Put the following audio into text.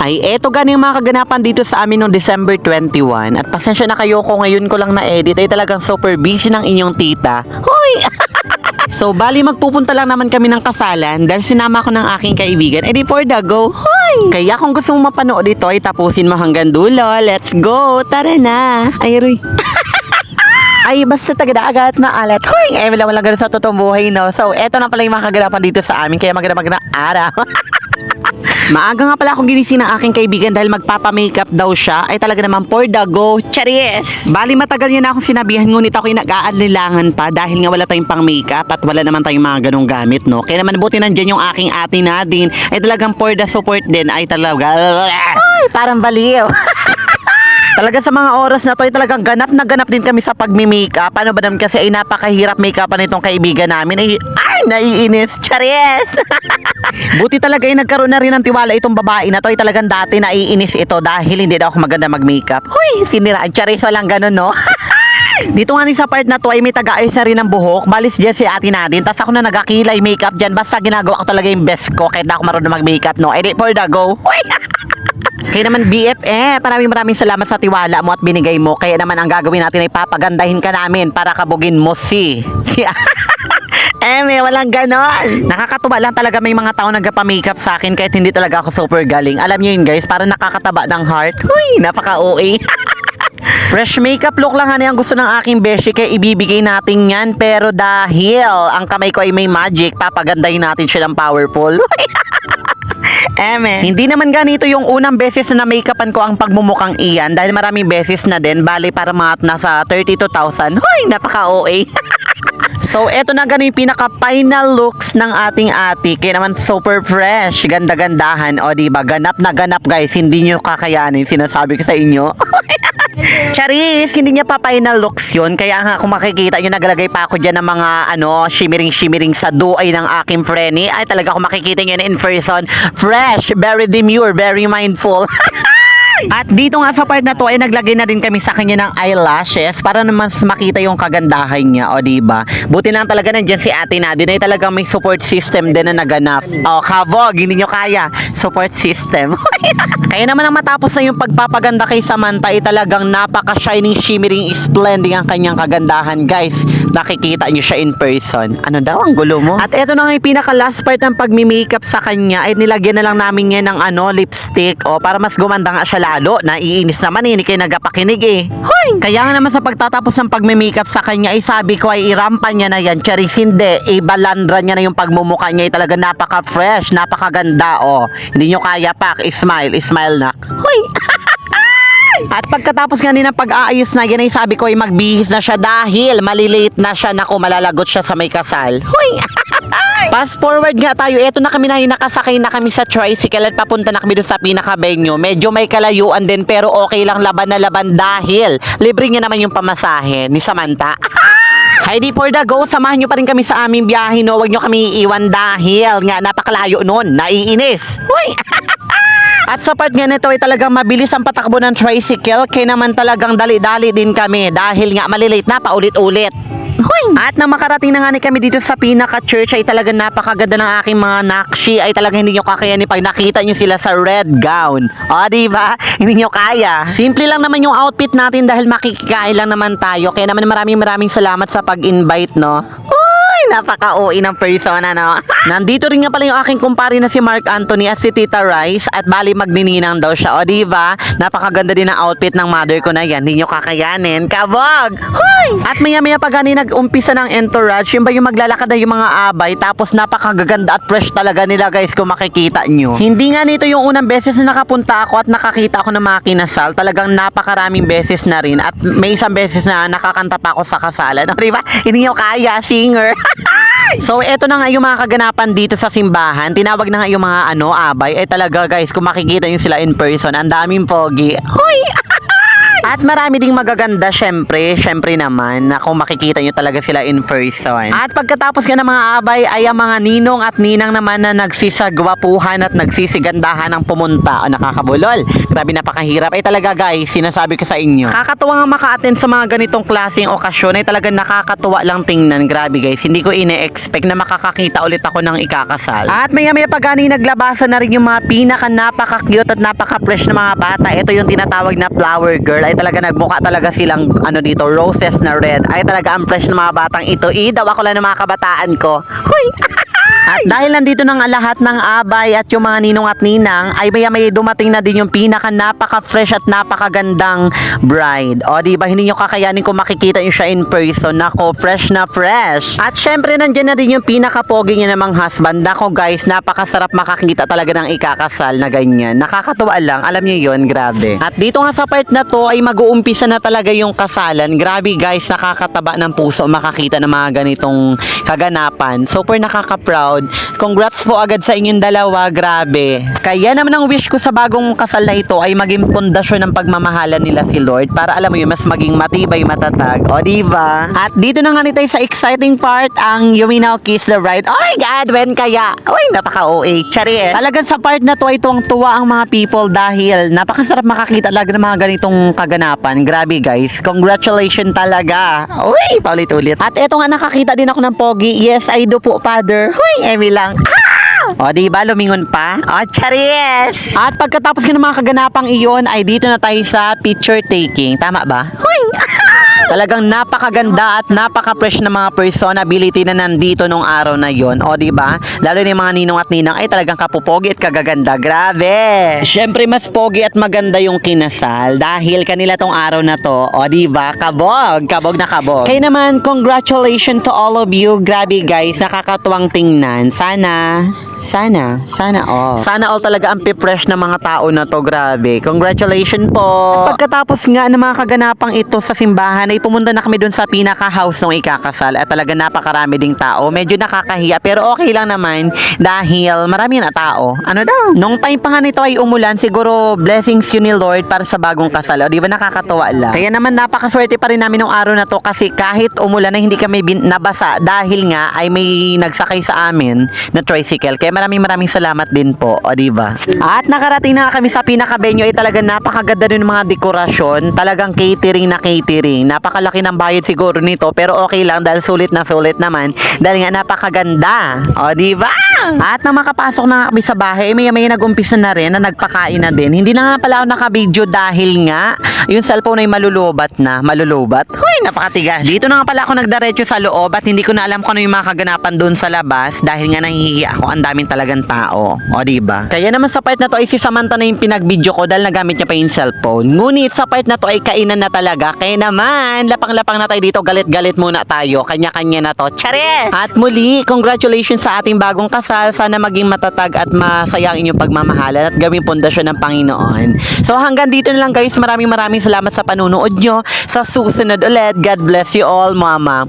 Ay, eto gani yung mga kaganapan dito sa amin noong December 21. At pasensya na kayo ko ngayon ko lang na-edit. Ay talagang super busy ng inyong tita. Hoy! So, bali magpupunta lang naman kami ng kasalan dahil sinama ko ng aking kaibigan. Eh di for the go. Hoy! Kaya kung gusto mong mapanood ito, ay tapusin mo hanggang dulo. Let's go! Tara na! Ay, Roy. Ay, basta taga-dagat na alat. Hoy! Eh, wala ganun sa totoong buhay, no? So, eto na pala yung mga kaganapan dito sa amin. Kaya maganda araw. Maaga nga pala akong ginising ng aking kaibigan dahil magpapa-makeup daw siya. Ay talaga naman for the go. Charies! Bali matagal niya na akong sinabihan, ngunit ako'y nag-aalilangan pa dahil nga wala tayong pang-makeup at wala naman tayong mga ganong gamit, no? Kaya naman buti nandyan yung aking ate Nadine. Ay talagang for the support din. Ay talaga. Ay, parang baliw. Talaga sa mga oras na to ay talagang ganap na ganap din kami sa pagmi-makeup. Ano ba naman kasi ay napakahirap make-upan nitong kaibigan namin. Ay, naiinis. Charies! Buti talaga ay nagkaroon na rin ng tiwala itong babae na to. Ay talagang dati naiinis ito dahil hindi daw ako maganda mag-makeup. Huy, siniraan. Charies, walang ganun, no? Dito nga sa part na to ay may taga-ayos na rin ng buhok. Balis dyan si ate Nadine. Tapos ako na nagakilay makeup dyan. Basta ginagawa ko talaga yung best ko kahit na ako marunong mag-makeup, no? Edit for the go. Huy! Kaya naman BFF, maraming salamat sa tiwala mo at binigay mo. Kaya naman ang gagawin natin ay papagandahin ka namin para kabugin mo si... walang ganon. Nakakatuwa lang talaga may mga tao nagpa-makeup sa akin kahit hindi talaga ako super galing. Alam niyo yun guys, parang nakakataba ng heart. Huy, napaka-OA. Fresh makeup look lang ang gusto ng aking beshi kaya ibibigay natin yan. Pero dahil ang kamay ko ay may magic, papagandahin natin siya ng powerful. Hindi naman ganito yung unang beses na make-upan ko ang pagmumukhang iyan dahil maraming beses na din. Bali para mga nasa 32,000. Hoy, napaka-OA. So, eto na ganun yung pinaka-final looks ng ating ate. Kaya naman super fresh, ganda-gandahan. O diba, ganap na ganap guys. Hindi nyo kakayanin, sinasabi ko sa inyo. Charis, hindi niya pa final looks yun. Kaya nga kung makikita nyo, naglagay pa ako dyan ng mga shimmering sa duay ng aking Frenny. Ay talaga kung makikita nyo na in person, fresh, very demure, very mindful. At dito nga sa part na to ay naglagay na din kami sa kanya ng eyelashes para naman makita yung kagandahan niya, o diba? Buti lang talaga nandiyan si ate Nadine ay talagang may support system din na naganap. O kabog, hindi nyo kaya support system. Kaya naman ang matapos na yung pagpapaganda kay Samantha ay talagang napaka-shining, shimmering, splending ang kanyang kagandahan guys. Nakikita nyo siya in person. Ano daw ang gulo mo? At eto na nga yung pinaka-last part ng pagmi-makeup sa kanya ay nilagyan na lang namin yan ng lipstick o para mas gumanda nga siya lalo. Naiinis naman hindi kayo nagapakinig eh. Hoy! Kaya nga naman sa pagtatapos ng pagme-makeup sa kanya ay sabi ko ay irampa niya na yan. Charis, hindi. Ibalandra niya na yung pagmumukha niya ay talaga napaka-fresh, napakaganda oh. Hindi nyo kaya pak. Smile na. Hoy! At pagkatapos nga ng pag-aayos na yan ay sabi ko ay magbihis na siya dahil malilate na siya. Naku, malalagot siya sa may kasal. Hoy! Fast forward nga tayo, eto na kami na nakasakay na kami sa tricycle at papunta na kami doon sa pinaka-venue. Medyo may kalayuan din pero okay lang, laban na laban dahil libre niya naman yung pamasahe ni Samantha. Heidi for the go, samahan nyo pa rin kami sa aming biyahe, no? Huwag nyo kami iiwan dahil nga napakalayo nun, naiinis. Uy! At sa part nga nito ay talagang mabilis ang patakbo ng tricycle kaya naman talagang dali-dali din kami dahil nga malilate na paulit-ulit. Hoy! At nang makarating na nga kami dito sa pinaka-church ay talagang napakaganda ng aking mga nakshi. Ay talagang hindi nyo kakayanin pag nakita nyo sila sa red gown. O diba? Hindi nyo kaya. Simple lang naman yung outfit natin dahil makikikain lang naman tayo. Kaya naman maraming salamat sa pag-invite, no? Napaka-OA ng persona, no? Nandito rin nga pala yung aking kumpare na si Mark Anthony at si Tita Rice at bali magnininang daw siya. O diba? Napakaganda din ang outfit ng mother ko na yan. Hindi nyo kakayanin. Kabog! Hoy! At maya-maya pa gani nag-umpisa ng entourage. Yung ba yung maglalakad na yung mga abay tapos napakagaganda at fresh talaga nila guys kung makikita nyo. Hindi nga nito yung unang beses na nakapunta ako at nakakita ako ng mga kinasal. Talagang napakaraming beses na rin at may isang beses na nakakanta pa ako sa kasalan. O diba? Hindi nyo kaya, singer. So eto na nga yung mga kaganapan dito sa simbahan. Tinawag na nga yung mga abay. Eh talaga guys, kung makikita nyo sila in person, ang daming pogi. Hoy! At marami ding magaganda syempre naman na kung makikita nyo talaga sila in person. At pagkatapos nga ng mga abay ay ang mga ninong at ninang naman na nagsisagwapuhan at nagsisigandahan ng pumunta o nakakabulol. Grabe napakahirap ay talaga guys, sinasabi ko sa inyo. Kakatuwa nga maka-attend sa mga ganitong klaseng okasyon ay talaga nakakatuwa lang tingnan. Grabe guys, hindi ko ine-expect na makakakita ulit ako ng ikakasal. At maya-maya pagani naglabasan na rin yung mga pinaka napaka-cute at napaka-fresh na mga bata. Ito yung tinatawag na flower girl. Ay talaga nagmukha talaga silang ano dito, roses na red. Ay talaga ang fresh na mga batang ito. Daw ako lang ng mga kabataan ko. Huy! At dahil nandito ng lahat ng abay at yung mga ninong at ninang, ay maya-maya dumating na din yung pinaka napaka-fresh at napakagandang bride. O diba, hindi nyo kakayanin kung makikita nyo siya in person. Nako, fresh na fresh. At syempre nandyan na din yung pinaka-pogi niya namang husband. Nako guys, napakasarap makakita talaga ng ikakasal na ganyan. Nakakatuwa lang, alam nyo yun, grabe. At dito nga sa part na to ay mag-uumpisa na talaga yung kasalan. Grabe guys, nakakataba ng puso makakita ng mga ganitong kaganapan. Super nakaka-proud. Congrats po agad sa inyong dalawa, grabe. Kaya naman ang wish ko sa bagong kasal na ito ay maging pundasyon ng pagmamahalan nila si Lord para alam mo yun, mas maging matibay, matatag. O diba? At dito na nga nitay sa exciting part ang You May Now Kiss the Bride. Oh my God, when kaya? Uy, napaka-OA. Charis. Talagang sa part na to ay tuwang-tuwa ang mga people dahil napakasarap makakita talaga ng mga ganitong kaganapan. Grabe guys, congratulations talaga. Uy, paulit-ulit. At eto nga nakakita din ako ng pogi. Yes, I do po, father. Huy, Emi lang. O diba, lumingon pa? O, charis! At pagkatapos ng mga kaganapang iyon ay dito na tayo sa picture taking. Tama ba? Huy! Talagang napakaganda at napaka-fresh na mga personality na nandito nung araw na yon. O diba? Lalo na yung mga ninong at ninang ay talagang kapupogi at kagaganda. Grabe! Siyempre mas pogi at maganda yung kinasal dahil kanila tong araw na to. O diba? Kabog! Kabog na kabog. Kaya naman, congratulations to all of you. Grabe guys, nakakatuwang tingnan. Sana all. Sana all talaga ang fresh ng mga tao na to. Grabe. Congratulations po. At pagkatapos nga ng mga kaganapang ito sa simbahan ay pumunta na kami dun sa pinaka-house ng ikakasal at talaga napakarami ding tao. Medyo nakakahiya pero okay lang naman dahil marami na tao. Ano daw? Nung time pa nga nito ay umulan, siguro blessings yun ni Lord para sa bagong kasal. O di ba nakakatuwa lang? Kaya naman napakaswerte pa rin namin nung araw na to kasi kahit umulan ay hindi kami nabasa dahil nga ay may nagsakay sa amin na tricycle. Kaya maraming salamat din po, o diba? At nakarating na kami sa pinaka-venue ay talagang napakaganda din ng mga dekorasyon, talagang catering na catering. Napakalaki ng bayad siguro nito pero okay lang dahil sulit na sulit naman dahil nga napakaganda, o diba? At nang makapasok na kami sa bahay, may nag-umpisa na rin na nagpakain na din. Hindi na nga pala ako naka-video dahil nga yung cellphone ay malulubat na. Malulubat? Huy, napakatigas. Dito na nga pala ako nagdiretso sa loob at hindi ko na alam kung ano yung mga kaganapan doon sa labas dahil nga nahihiya ako. Ang daming talagang tao. O diba? Kaya naman sa part na to ay si Samantha na yung pinag-video ko dahil nagamit niya pa yung cellphone. Ngunit sa part na to ay kainan na talaga. Kaya naman, lapang-lapang na tayo dito. Galit-galit muna tayo. Kanya-kanya na to. Charis! At muli, congratulations sa ating bagong kasal. Sana maging matatag at masaya ang inyong pagmamahalan at gawing pundasyon ng Panginoon. So hanggang dito na lang guys. Maraming salamat sa panunood nyo. Sa susunod ulit. God bless you all, Mama.